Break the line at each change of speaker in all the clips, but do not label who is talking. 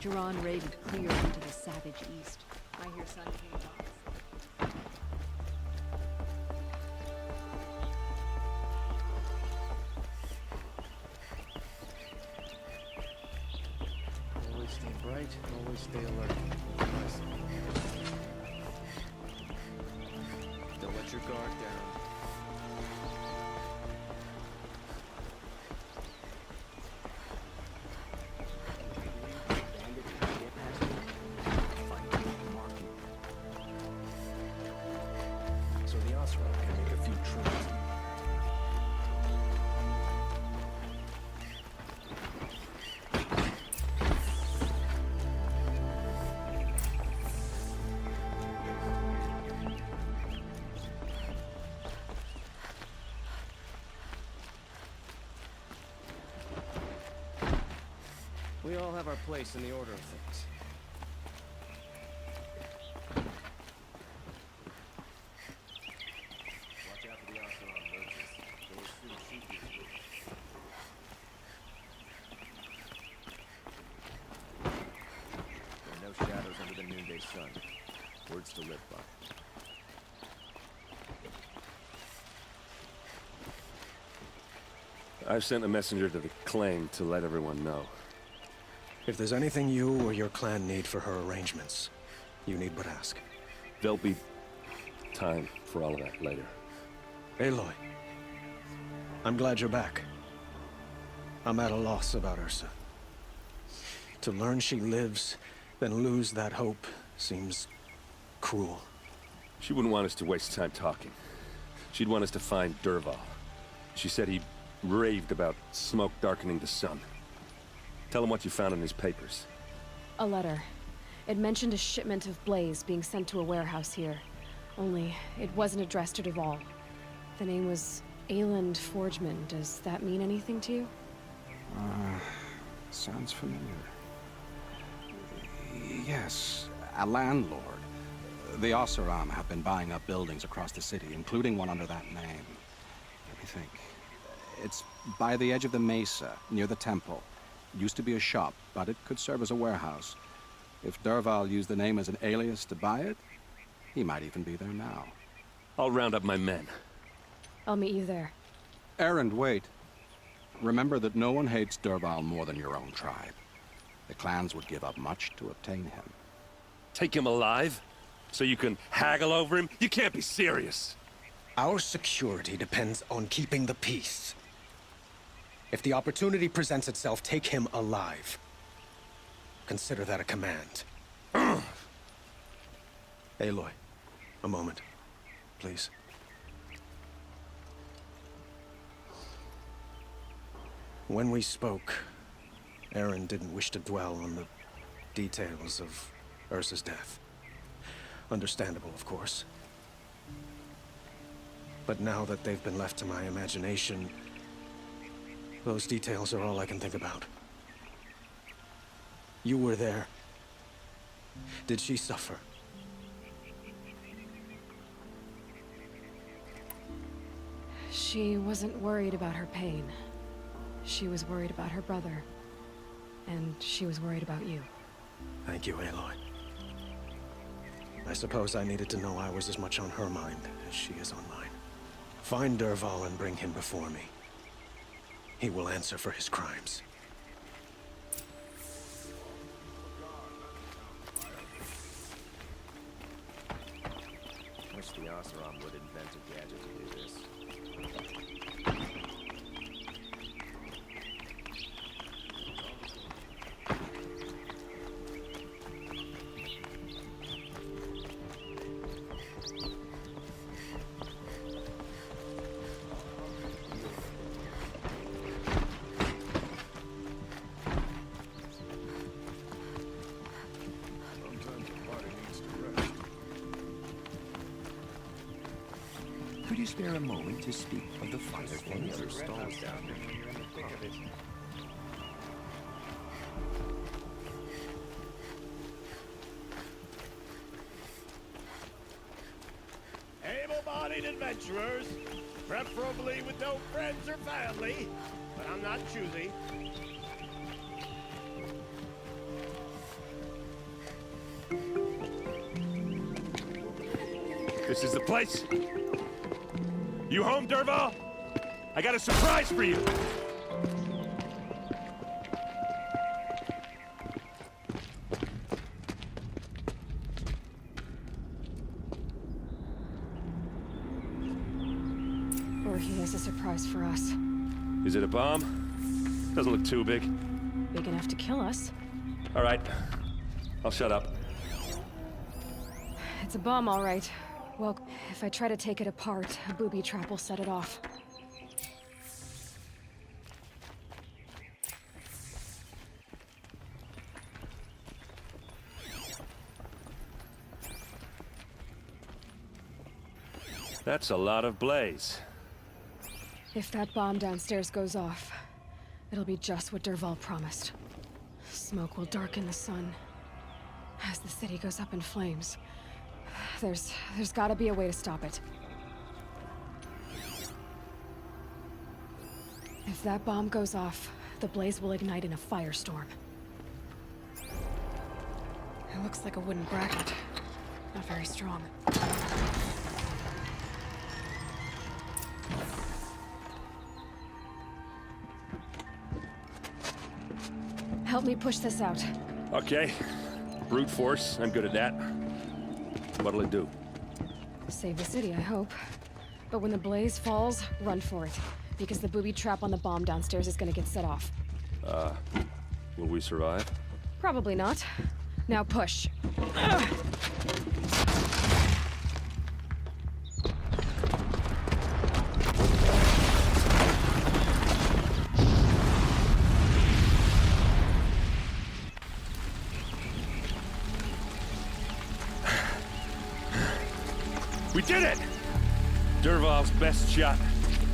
Duran raided clear into the savage east. I hear Sun King talks.
Always stay bright, always stay alert. Nice. Don't let your guard down. So the Osram can make a few trips. We all have our place in the order of things. Watch out for the Osram roaches. They will soon shoot you. There are no shadows under the noonday sun. Words to live by.
I've sent a messenger to the claim to let everyone know.
If there's anything you or your clan need for her arrangements, you need but ask.
There'll be time for all of that later.
Aloy, I'm glad you're back. I'm at a loss about Ursa. To learn she lives, then lose that hope, seems cruel.
She wouldn't want us to waste time talking. She'd want us to find Dervahl. She said he raved about smoke darkening the sun. Tell him what you found in his papers.
A letter. It mentioned a shipment of blaze being sent to a warehouse here. Only, it wasn't addressed to Dervahl. The name was Ayland Forgeman. Does that mean anything to you?
Sounds familiar. Yes, a landlord. The Oseram have been buying up buildings across the city, including one under that name. Let me think. It's by the edge of the mesa, near the temple. Used to be a shop, but it could serve as a warehouse. If Dervahl used the name as an alias to buy it, he might even be there now.
I'll round up my men.
I'll meet you there.
Erend, wait. Remember that no one hates Dervahl more than your own tribe. The clans would give up much to obtain him.
Take him alive? So you can haggle over him? You can't be serious.
Our security depends on keeping the peace. If the opportunity presents itself, take him alive. Consider that a command. Aloy, a moment, please. When we spoke, Aaron didn't wish to dwell on the details of Ursa's death. Understandable, of course. But now that they've been left to my imagination, those details are all I can think about. You were there. Did she suffer?
She wasn't worried about her pain. She was worried about her brother. And she was worried about you.
Thank you, Aloy. I suppose I needed to know I was as much on her mind as she is on mine. Find Dervahl and bring him before me. He will answer for his crimes.
Wish the Osram would invent a gadget to do this.
Could you spare a moment to speak of the finer things?
Other stalls down there.
Able-bodied adventurers, preferably with no friends or family, but I'm not choosy.
This is the place. You home, Dervahl? I got a surprise for you.
Or he has a surprise for us.
Is it a bomb? Doesn't look too big.
Big enough to kill us.
All right. I'll shut up.
It's a bomb, all right. Well, if I try to take it apart, a booby trap will set it off.
That's a lot of blaze.
If that bomb downstairs goes off, it'll be just what Dervahl promised. Smoke will darken the sun. As the city goes up in flames, there's gotta be a way to stop it. If that bomb goes off, the blaze will ignite in a firestorm. It looks like a wooden bracket. Not very strong. Help me push this out.
Okay. Brute force, I'm good at that. What'll it do?
Save the city, I hope. But when the blaze falls, run for it. Because the booby trap on the bomb downstairs is gonna get set off.
Will we survive?
Probably not. Now push.
We did it! Dervahl's best shot.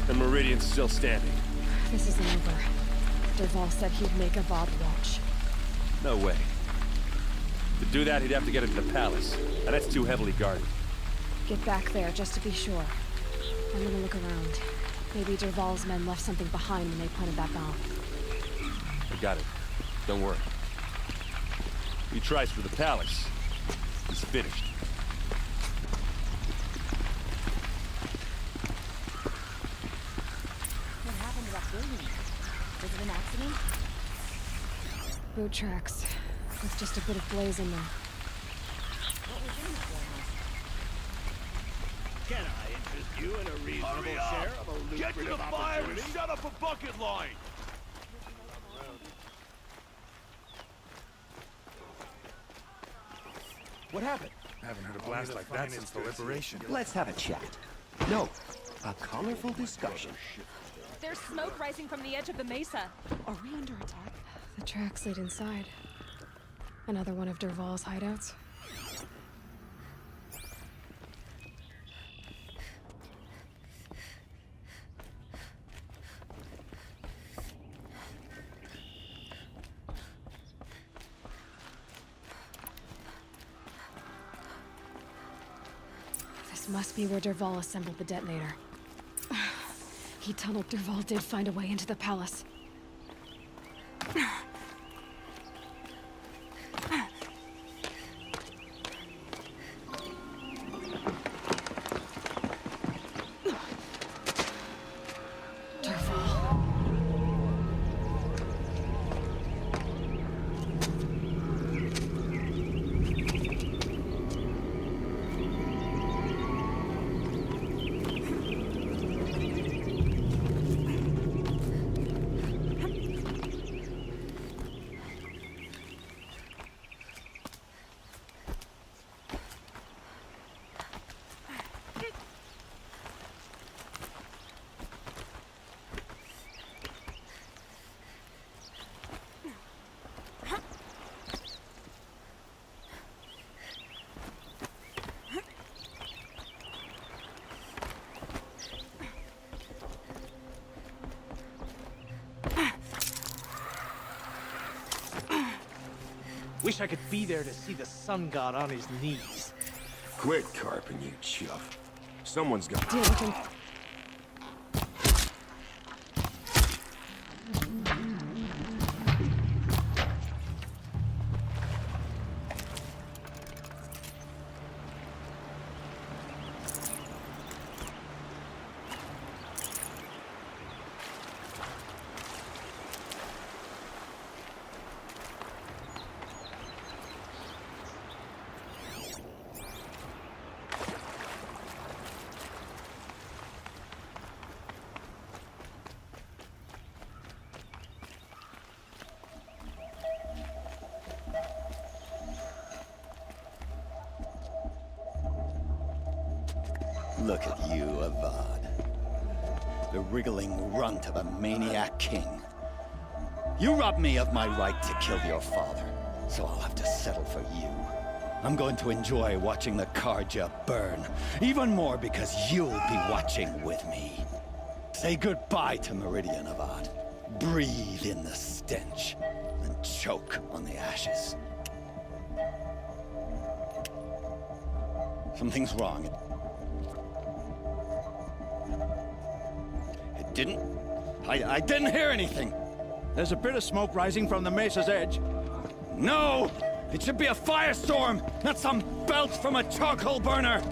The Meridian's still standing.
This isn't over. Dervahl said he'd make a Vought watch.
No way. To do that, he'd have to get into the palace. And that's too heavily guarded.
Get back there, just to be sure. I'm gonna look around. Maybe Dervahl's men left something behind when they planted that bomb.
I got it. Don't worry. He tries for the palace. He's finished.
What happened to that building? Was it an accident?
Boot tracks. With just a bit of blaze in them.
What was in that warehouse?
Can I interest you in a reasonable share of a lucrative opportunity?
Shut up a bucket line!
What happened? I haven't heard a blast like that since the liberation.
Let's have a chat. No, a colorful discussion.
There's smoke rising from the edge of the mesa. Are we under attack?
The tracks lead inside. Another one of Dervahl's hideouts. This must be where Dervahl assembled the detonator. He tunneled. Dervahl did find a way into the palace.
Wish I could be there to see the sun god on his knees.
Quit carping, you chuff. Someone's got...
Deal with him.
Look at you, Avad. The wriggling runt of a maniac king. You robbed me of my right to kill your father, so I'll have to settle for you. I'm going to enjoy watching the Karja burn, even more because you'll be watching with me. Say goodbye to Meridian, Avad. Breathe in the stench, and choke on the ashes. Something's wrong. It didn't... I didn't hear anything.
There's a bit of smoke rising from the mesa's edge.
No! It should be a firestorm, not some belch from a charcoal burner!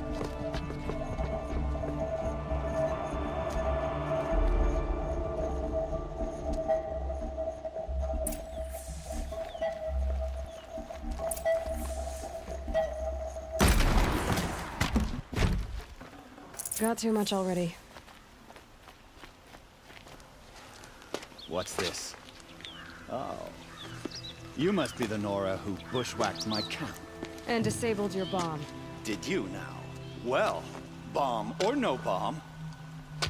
Got too much already.
What's this? Oh. You must be the Nora who bushwhacked my camp.
And disabled your bomb.
Did you now? Well, bomb or no bomb,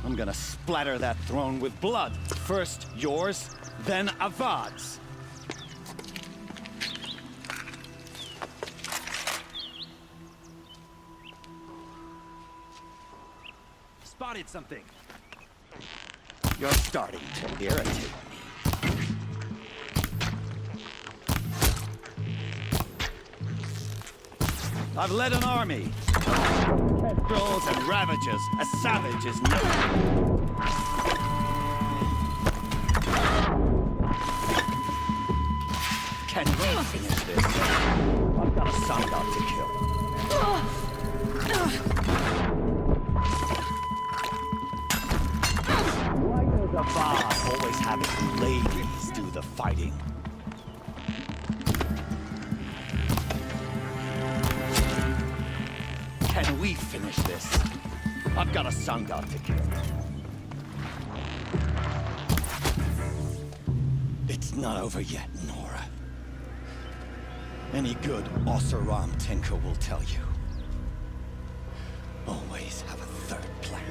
I'm gonna splatter that throne with blood. First yours, then Avad's.
Spotted something.
You're starting to irritate me. I've led an army. Trolls and ravages. A savage is nothing. Can we finish this? I've got a son dog to kill. Why does Avad always have his ladies do the fighting? Can we finish this? I've got a sun god to kill. It's not over yet, Nora. Any good Oseram tinker will tell you. Always have a third plan.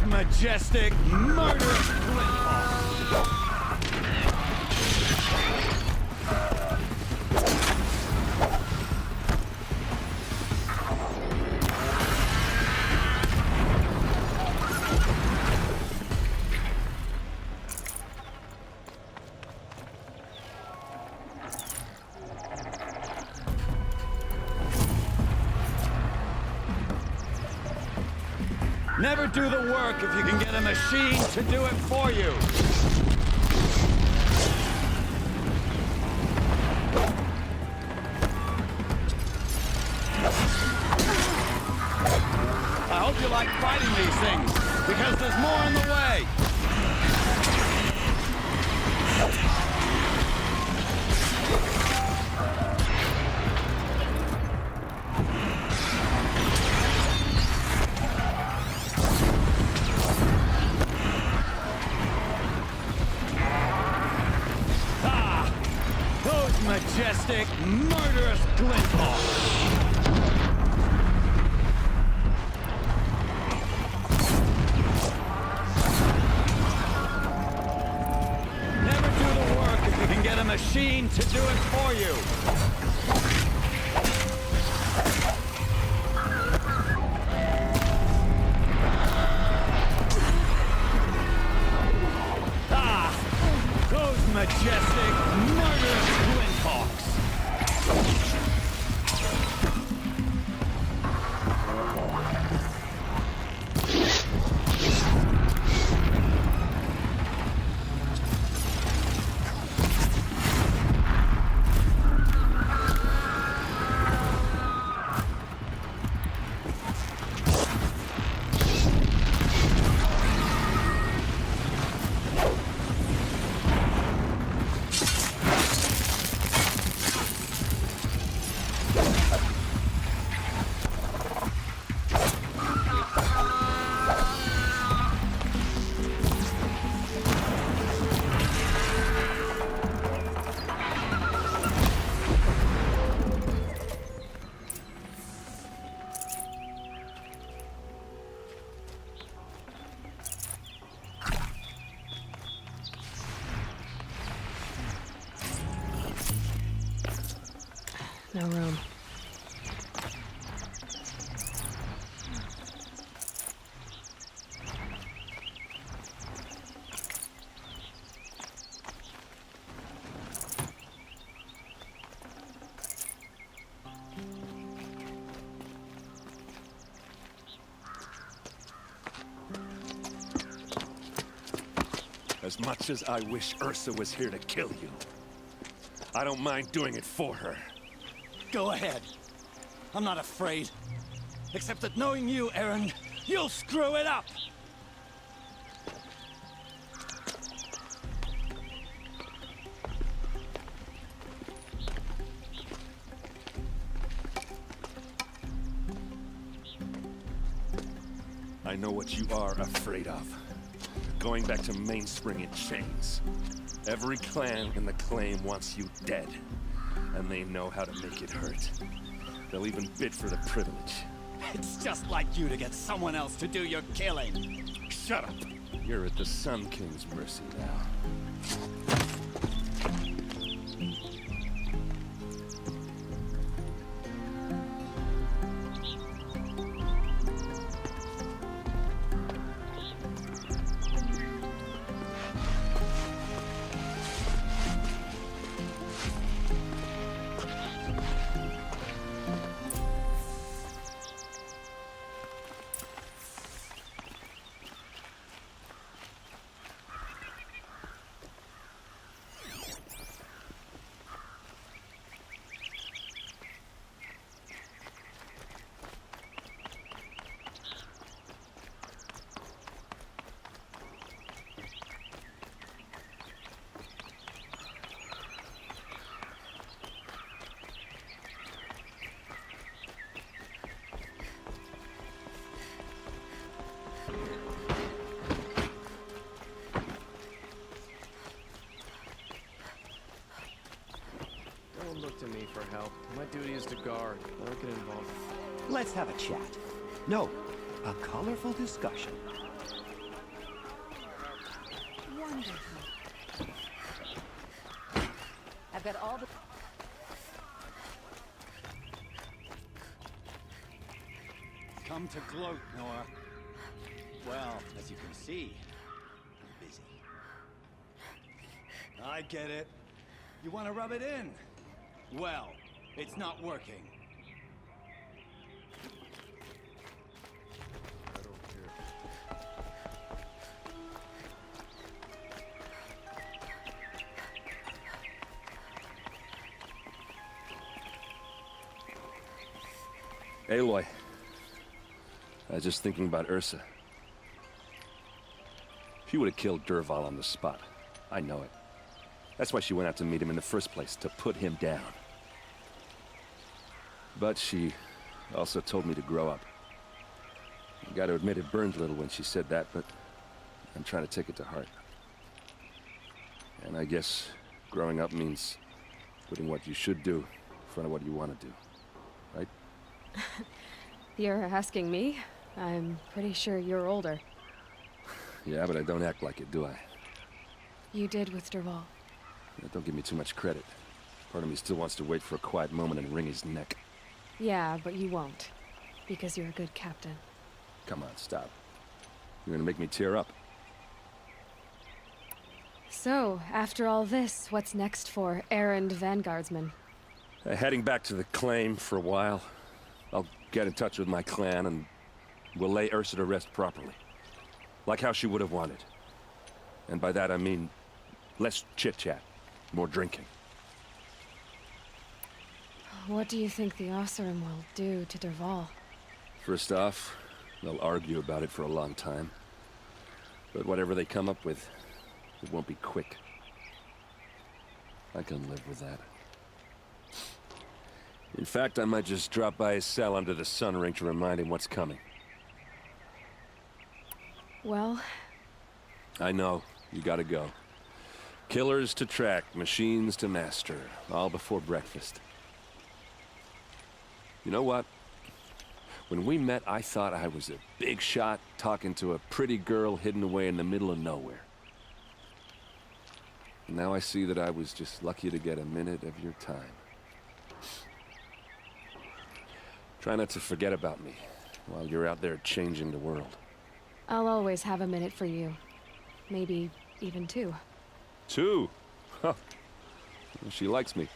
Majestic, murderous Never do the work if you can get a machine to do it for you. I hope you like fighting these things, because there's more in the way. Majestic, murderous glint-balls. Never do the work if you can get a machine to do it for you. majestic, murderous twin hawks!
No room.
As much as I wish Ursa was here to kill you, I don't mind doing it for her.
Go ahead. I'm not afraid. Except that knowing you, Aaron, you'll screw it up!
I know what you are afraid of. Going back to Mainspring in chains. Every clan in the claim wants you dead. And they know how to make it hurt. They'll even bid for the privilege.
It's just like you to get someone else to do your killing.
Shut up! You're at the Sun King's mercy now.
Don't look to me for help. My duty is to guard. I don't get involved.
Let's have a chat. No, a colorful discussion.
Wonderful. I've got all the...
Come to gloat, Nora. Well, as you can see, I'm busy. I get it. You want to rub it in? Well, it's not working.
I don't care.
Aloy. I was just thinking about Ursa. She would have killed Dervahl on the spot. I know it. That's why she went out to meet him in the first place, to put him down. But she also told me to grow up. I gotta admit it burned a little when she said that, but I'm trying to take it to heart. And I guess growing up means putting what you should do in front of what you want to do. Right?
You're asking me? I'm pretty sure you're older.
Yeah, but I don't act like it, do I?
You did with Dervahl.
Don't give me too much credit. Part of me still wants to wait for a quiet moment and wring his neck.
Yeah, but you won't. Because you're a good captain.
Come on, stop. You're gonna make me tear up.
So, after all this, what's next for errand vanguardsman?
Heading back to the claim for a while. I'll get in touch with my clan and we'll lay Ursa to rest properly. Like how she would have wanted. And by that I mean less chit-chat, more drinking.
What do you think the Oseram will do to Dervahl?
First off, they'll argue about it for a long time. But whatever they come up with, it won't be quick. I can live with that. In fact, I might just drop by his cell under the sun ring to remind him what's coming.
Well...
I know. You gotta go. Killers to track, machines to master. All before breakfast. You know what? When we met, I thought I was a big shot talking to a pretty girl hidden away in the middle of nowhere. And now I see that I was just lucky to get a minute of your time. Try not to forget about me while you're out there changing the world.
I'll always have a minute for you. Maybe even two.
Two? Huh. She likes me.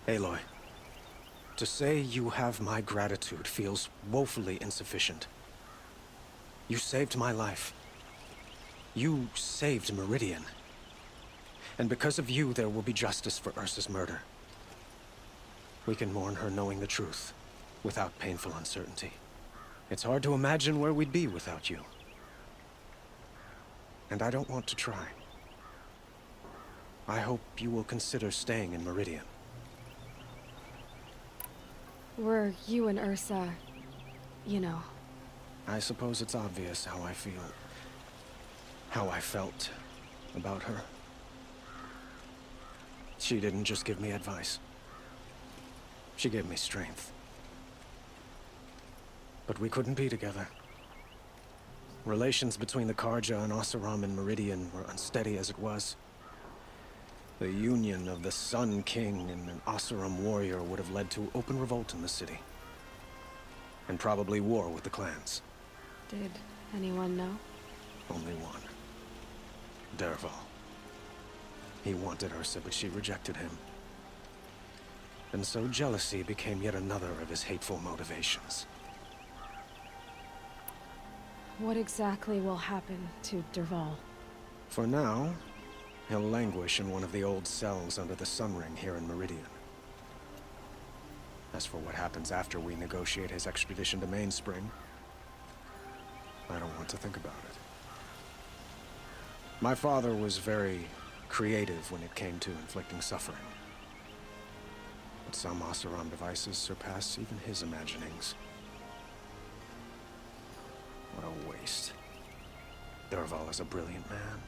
Aloy, to say you have my gratitude feels woefully insufficient. You saved my life. You saved Meridian. And because of you, there will be justice for Ursa's murder. We can mourn her knowing the truth, without painful uncertainty. It's hard to imagine where we'd be without you. And I don't want to try. I hope you will consider staying in Meridian.
Were you and Ursa, you know...
I suppose it's obvious how I feel. How I felt about her. She didn't just give me advice. She gave me strength. But we couldn't be together. Relations between the Karja and Oseram and Meridian were unsteady as it was. The union of the Sun King and an Oseram warrior would have led to open revolt in the city. And probably war with the clans.
Did anyone know?
Only one. Dervahl. He wanted Ursa, but she rejected him. And so jealousy became yet another of his hateful motivations.
What exactly will happen to Dervahl?
For now, he'll languish in one of the old cells under the Sun Ring here in Meridian. As for what happens after we negotiate his extradition to Mainspring, I don't want to think about it. My father was very creative when it came to inflicting suffering. But some Oseram devices surpass even his imaginings. What a waste. Dervahl is a brilliant man.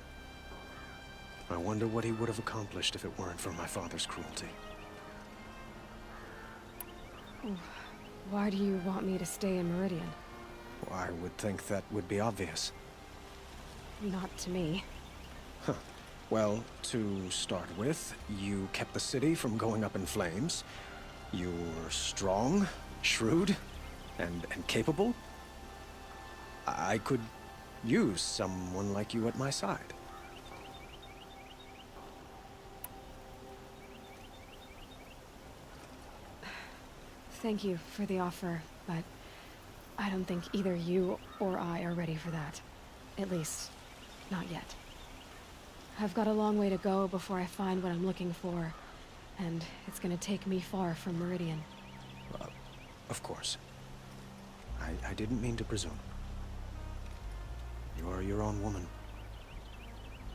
I wonder what he would have accomplished if it weren't for my father's cruelty.
Why do you want me to stay in Meridian?
Well, I would think that would be obvious.
Not to me.
Huh. Well, to start with, you kept the city from going up in flames. You were strong, shrewd, and capable. I could use someone like you at my side.
Thank you for the offer, but I don't think either you or I are ready for that. At least, not yet. I've got a long way to go before I find what I'm looking for, and it's gonna take me far from Meridian.
Of course. I didn't mean to presume. You are your own woman,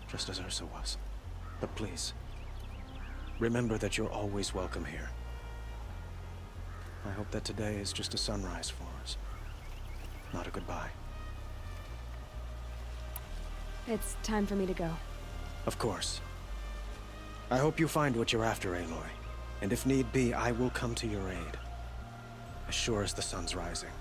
just as Ursa was. But please, remember that you're always welcome here. I hope that today is just a sunrise for us, not a goodbye.
It's time for me to go.
Of course. I hope you find what you're after, Aloy. And if need be, I will come to your aid. As sure as the sun's rising.